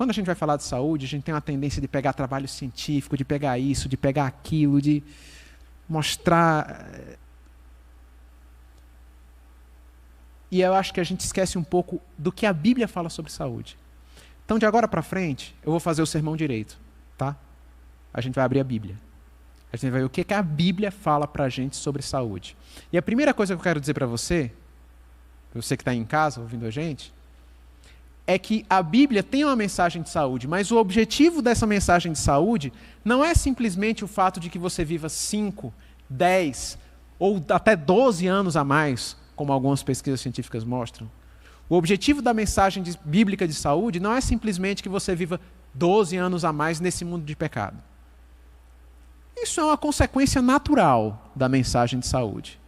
Quando a gente vai falar de saúde, a gente tem uma tendência de pegar trabalho científico, de pegar isso, de pegar aquilo, de mostrar. E eu acho que a gente esquece um pouco do que a Bíblia fala sobre saúde. Então, de agora para frente, eu vou fazer o sermão direito, tá? A gente vai abrir a Bíblia. A gente vai ver o que a Bíblia fala para a gente sobre saúde. E a primeira coisa que eu quero dizer para você que está em casa ouvindo a gente, é que a Bíblia tem uma mensagem de saúde, mas o objetivo dessa mensagem de saúde não é simplesmente o fato de que você viva 5, 10 ou até 12 anos a mais, como algumas pesquisas científicas mostram. O objetivo da mensagem bíblica de saúde não é simplesmente que você viva 12 anos a mais nesse mundo de pecado. Isso é uma consequência natural da mensagem de saúde.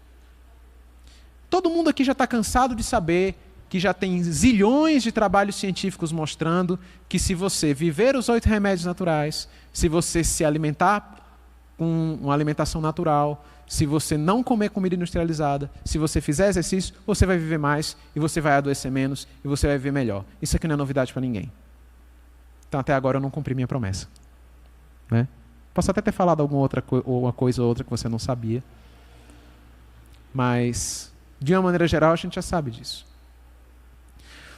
Todo mundo aqui já está cansado de saber que já tem zilhões de trabalhos científicos mostrando que se você viver os 8 remédios naturais, se você se alimentar com uma alimentação natural, se você não comer comida industrializada, se você fizer exercício, você vai viver mais e você vai adoecer menos e você vai viver melhor. Isso aqui não é novidade para ninguém. Então até agora eu não cumpri minha promessa. Né? Posso até ter falado alguma outra uma coisa ou outra que você não sabia, mas de uma maneira geral a gente já sabe disso.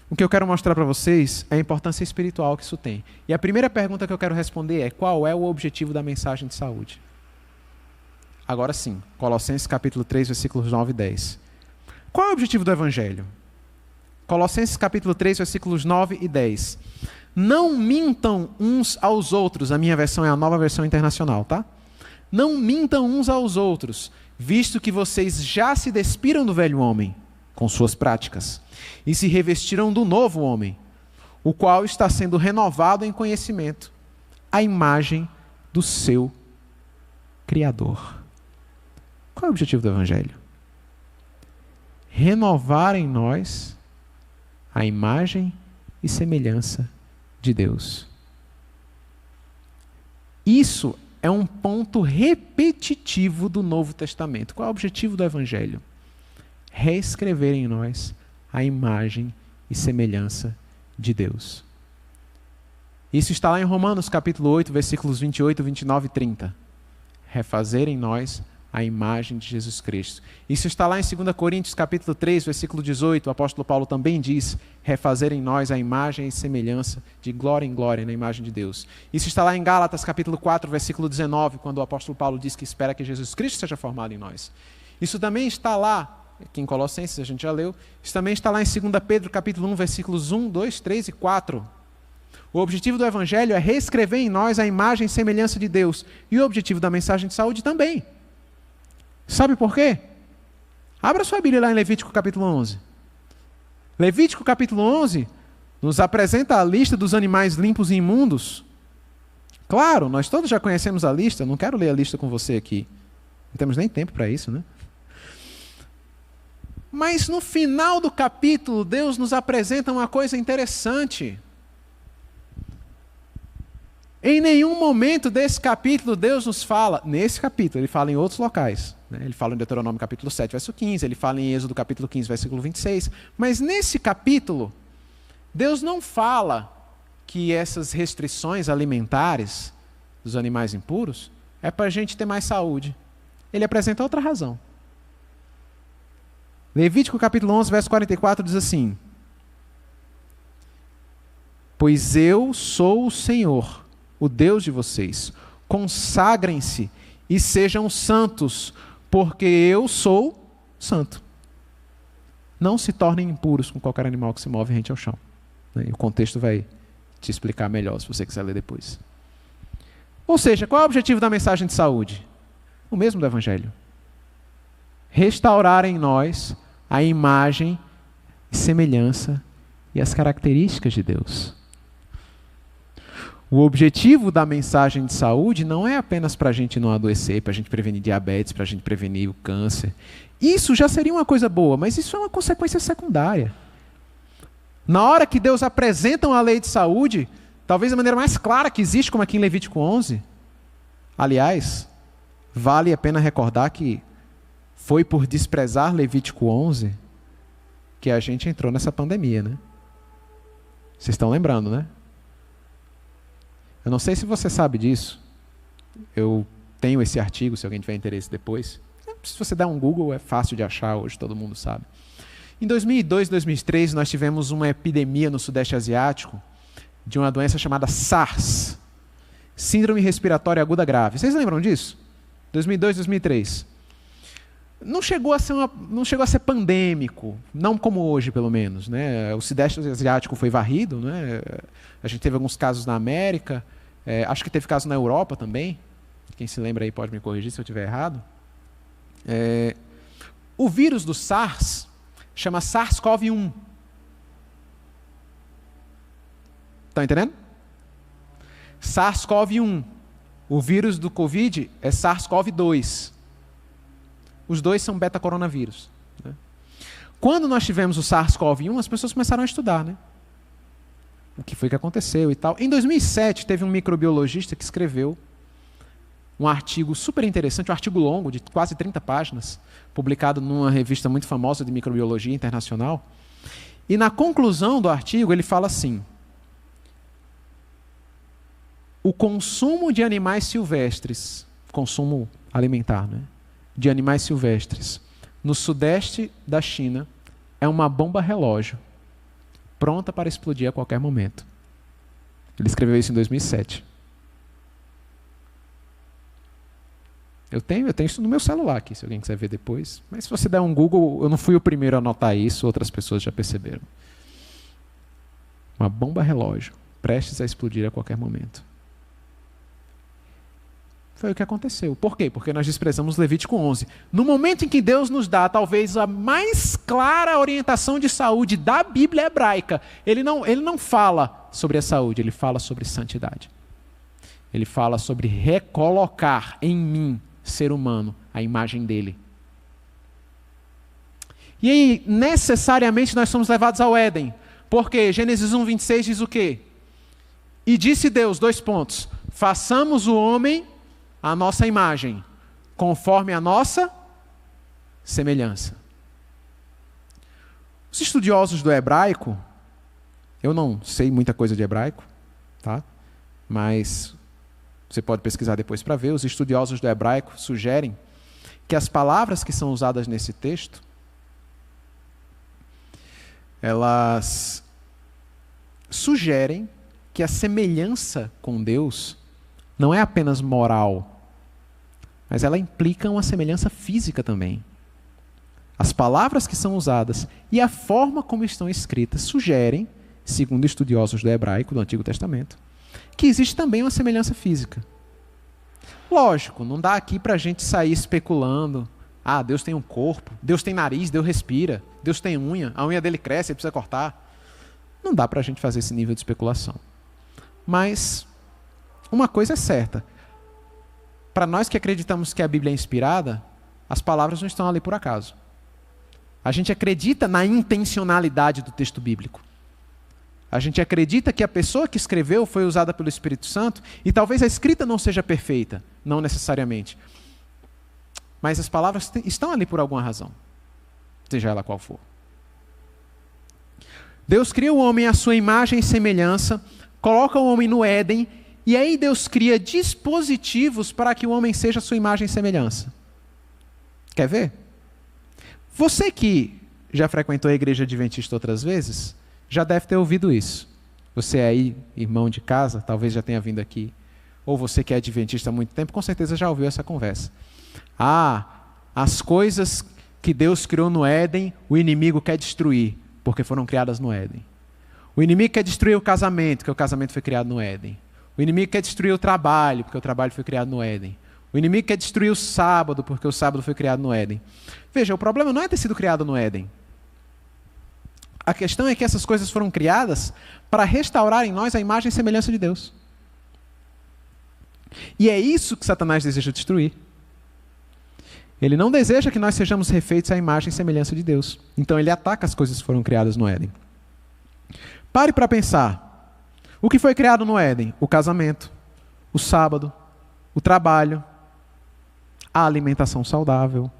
O que eu quero mostrar para vocês é a importância espiritual que isso tem. E a primeira pergunta que eu quero responder é: qual é o objetivo da mensagem de saúde? Agora sim, Colossenses capítulo 3, versículos 9 e 10. Qual é o objetivo do Evangelho? Colossenses capítulo 3, versículos 9 e 10. Não mintam uns aos outros. A minha versão é a Nova Versão Internacional, tá? Não mintam uns aos outros, visto que vocês já se despiram do velho homem, com suas práticas, e se revestiram do novo homem, o qual está sendo renovado em conhecimento, à imagem do seu Criador. Qual é o objetivo do Evangelho? Renovar em nós a imagem e semelhança de Deus. Isso é um ponto repetitivo do Novo Testamento. Qual é o objetivo do Evangelho? Reescrever em nós a imagem e semelhança de Deus. Isso está lá em Romanos capítulo 8, versículos 28, 29 e 30. Refazer em nós a imagem de Jesus Cristo. Isso está lá em 2 Coríntios capítulo 3, versículo 18. O apóstolo Paulo também diz: refazer em nós a imagem e semelhança de glória em glória na imagem de Deus. Isso está lá em Gálatas capítulo 4, versículo 19, quando o apóstolo Paulo diz que espera que Jesus Cristo seja formado em nós. Isso também está lá, aqui em Colossenses, a gente já leu. Isso também está lá em 2 Pedro capítulo 1, versículos 1, 2, 3 e 4. O objetivo do Evangelho é reescrever em nós a imagem e semelhança de Deus. E o objetivo da mensagem de saúde também. Sabe por quê? Abra sua Bíblia lá em Levítico capítulo 11. Levítico capítulo 11 nos apresenta a lista dos animais limpos e imundos. Claro, nós todos já conhecemos a lista, não quero ler a lista com você aqui. Não temos nem tempo para isso, né? Mas no final do capítulo, Deus nos apresenta uma coisa interessante. Em nenhum momento desse capítulo, Deus nos fala, nesse capítulo, ele fala em outros locais. Né? Ele fala em Deuteronômio capítulo 7, verso 15, ele fala em Êxodo capítulo 15, versículo 26. Mas nesse capítulo, Deus não fala que essas restrições alimentares dos animais impuros é para a gente ter mais saúde. Ele apresenta outra razão. Levítico capítulo 11, verso 44 diz assim: pois eu sou o Senhor, o Deus de vocês. Consagrem-se e sejam santos, porque eu sou santo. Não se tornem impuros com qualquer animal que se move rente ao chão. E o contexto vai te explicar melhor, se você quiser ler depois. Ou seja, qual é o objetivo da mensagem de saúde? O mesmo do Evangelho. Restaurar em nós a imagem e semelhança e as características de Deus. O objetivo da mensagem de saúde não é apenas para a gente não adoecer, para a gente prevenir diabetes, para a gente prevenir o câncer. Isso já seria uma coisa boa, mas isso é uma consequência secundária. Na hora que Deus apresenta uma lei de saúde, talvez a maneira mais clara que existe, como aqui em Levítico 11, aliás, vale a pena recordar que foi por desprezar Levítico 11 que a gente entrou nessa pandemia, né? Vocês estão lembrando, né? Eu não sei se você sabe disso. Eu tenho esse artigo, se alguém tiver interesse depois. Se você der um Google, é fácil de achar hoje, todo mundo sabe. Em 2002, 2003, nós tivemos uma epidemia no Sudeste Asiático de uma doença chamada SARS, Síndrome Respiratória Aguda Grave. Vocês lembram disso? 2002, 2003. Não chegou a ser pandêmico, não como hoje, pelo menos, né? O Sudeste Asiático foi varrido, né? A gente teve alguns casos na América, acho que teve caso na Europa também. Quem se lembra aí pode me corrigir se eu estiver errado. O vírus do SARS chama SARS-CoV-1. Estão entendendo? SARS-CoV-1. O vírus do Covid é SARS-CoV-2. Os dois são beta-coronavírus. Né? Quando nós tivemos o SARS-CoV-1, as pessoas começaram a estudar, né? O que foi que aconteceu e tal. Em 2007, teve um microbiologista que escreveu um artigo super interessante, um artigo longo, de quase 30 páginas, publicado numa revista muito famosa de microbiologia internacional. E na conclusão do artigo, ele fala assim: o consumo de animais silvestres, consumo alimentar, né, de animais silvestres, no sudeste da China, é uma bomba relógio, pronta para explodir a qualquer momento. Ele escreveu isso em 2007. Eu tenho isso no meu celular aqui, se alguém quiser ver depois. Mas se você der um Google, eu não fui o primeiro a notar isso, outras pessoas já perceberam. Uma bomba relógio, prestes a explodir a qualquer momento. Foi o que aconteceu. Por quê? Porque nós desprezamos Levítico 11. No momento em que Deus nos dá talvez a mais clara orientação de saúde da Bíblia hebraica, ele não fala sobre a saúde, ele fala sobre santidade. Ele fala sobre recolocar em mim, ser humano, a imagem dele. E aí, necessariamente, nós somos levados ao Éden. Porque Gênesis 1, 26 diz o quê? E disse Deus, : façamos o homem a nossa imagem, conforme a nossa semelhança. Os estudiosos do hebraico, eu não sei muita coisa de hebraico, tá? Mas você pode pesquisar depois para ver, os estudiosos do hebraico sugerem que as palavras que são usadas nesse texto, elas sugerem que a semelhança com Deus não é apenas moral, mas ela implica uma semelhança física também. As palavras que são usadas e a forma como estão escritas sugerem, segundo estudiosos do hebraico, do Antigo Testamento, que existe também uma semelhança física. Lógico, não dá aqui para a gente sair especulando. Ah, Deus tem um corpo, Deus tem nariz, Deus respira, Deus tem unha, a unha dele cresce, ele precisa cortar. Não dá para a gente fazer esse nível de especulação. Mas uma coisa é certa. Para nós que acreditamos que a Bíblia é inspirada, as palavras não estão ali por acaso. A gente acredita na intencionalidade do texto bíblico. A gente acredita que a pessoa que escreveu foi usada pelo Espírito Santo e talvez a escrita não seja perfeita, não necessariamente. Mas as palavras estão ali por alguma razão, seja ela qual for. Deus cria o homem à sua imagem e semelhança, coloca o homem no Éden, e aí Deus cria dispositivos para que o homem seja a sua imagem e semelhança. Quer ver? Você que já frequentou a igreja adventista outras vezes, já deve ter ouvido isso. Você aí, irmão de casa, talvez já tenha vindo aqui, ou você que é adventista há muito tempo, com certeza já ouviu essa conversa. Ah, as coisas que Deus criou no Éden, o inimigo quer destruir, porque foram criadas no Éden. O inimigo quer destruir o casamento, porque o casamento foi criado no Éden. O inimigo quer destruir o trabalho, porque o trabalho foi criado no Éden. O inimigo quer destruir o sábado, porque o sábado foi criado no Éden. Veja, o problema não é ter sido criado no Éden. A questão é que essas coisas foram criadas para restaurar em nós a imagem e semelhança de Deus. E é isso que Satanás deseja destruir. Ele não deseja que nós sejamos refeitos à imagem e semelhança de Deus. Então ele ataca as coisas que foram criadas no Éden. Pare para pensar. O que foi criado no Éden? O casamento, o sábado, o trabalho, a alimentação saudável,